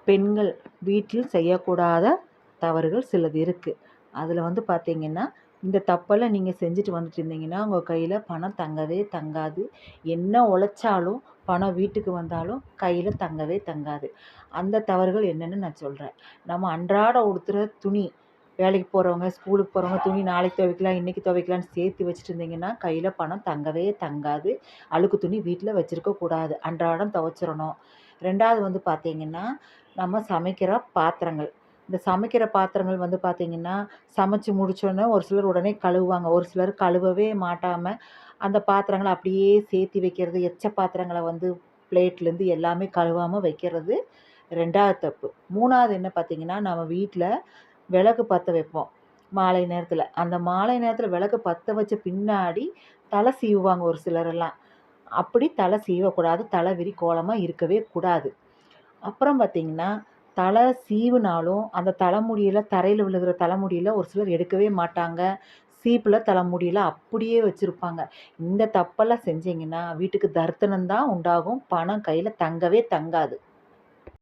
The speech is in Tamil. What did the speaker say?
பெண்கள் வீட்டில் செய்யக்கூடாத தவறுகள் சிலது இருக்குது. அதில் வந்து பார்த்தீங்கன்னா, இந்த தப்பெல்லாம் நீங்கள் செஞ்சுட்டு வந்துட்டு இருந்தீங்கன்னா உங்கள் கையில் பணம் தங்கவே தங்காது. என்ன உழைச்சாலும் பணம் வீட்டுக்கு வந்தாலும் கையில் தங்கவே தங்காது. அந்த தவறுகள் என்னென்னு நான் சொல்கிறேன். நம்ம அன்றாட உடுத்துகிற துணி, வேலைக்கு போகிறவங்க, ஸ்கூலுக்கு போகிறவங்க துணி நாளைக்கு துவைக்கலாம், இன்றைக்கி துவைக்கலான்னு சேர்த்து வச்சுட்டு இருந்தீங்கன்னா கையில் பணம் தங்கவே தங்காது. அழுக்கு துணி வீட்டில் வச்சுருக்கக்கூடாது, அன்றாடம் துவைச்சிடணும். 2வது வந்து பார்த்தீங்கன்னா, நம்ம சமைக்கிற பாத்திரங்கள். இந்த சமைக்கிற பாத்திரங்கள் வந்து பார்த்தீங்கன்னா, சமைச்சு முடிச்சோன்னே ஒரு சிலர் உடனே கழுவுவாங்க. ஒரு சிலர் கழுவவே மாட்டாமல் அந்த பாத்திரங்கள அப்படியே சேர்த்தி வைக்கிறது, எச்ச பாத்திரங்கள வந்து பிளேட்லேருந்து எல்லாமே கழுவாமல் வைக்கிறது 2வது தப்பு. 3வது என்ன பார்த்தீங்கன்னா, நம்ம வீட்டில் விளக்கு பற்ற வைப்போம் மாலை நேரத்தில். அந்த மாலை நேரத்தில் விளக்கு பற்ற வச்ச பின்னாடி தலை சீவுவாங்க ஒரு சிலரெல்லாம். அப்படி தலை சீவக்கூடாது. தலை விரி கோலமாக இருக்கவே கூடாது. அப்புறம் பார்த்தீங்கன்னா, தலை சீவுனாலும் அந்த தலைமுடியில தரையில் விழுகிற தலைமுடியில ஒரு சிலர் எடுக்கவே மாட்டாங்க. சீப்பில் தலைமுடியில அப்படியே வச்சுருப்பாங்க. இந்த தப்பெல்லாம் செஞ்சீங்கன்னா வீட்டுக்கு தர்த்தனம் தான் உண்டாகும். பணம் கையில் தங்கவே தங்காது.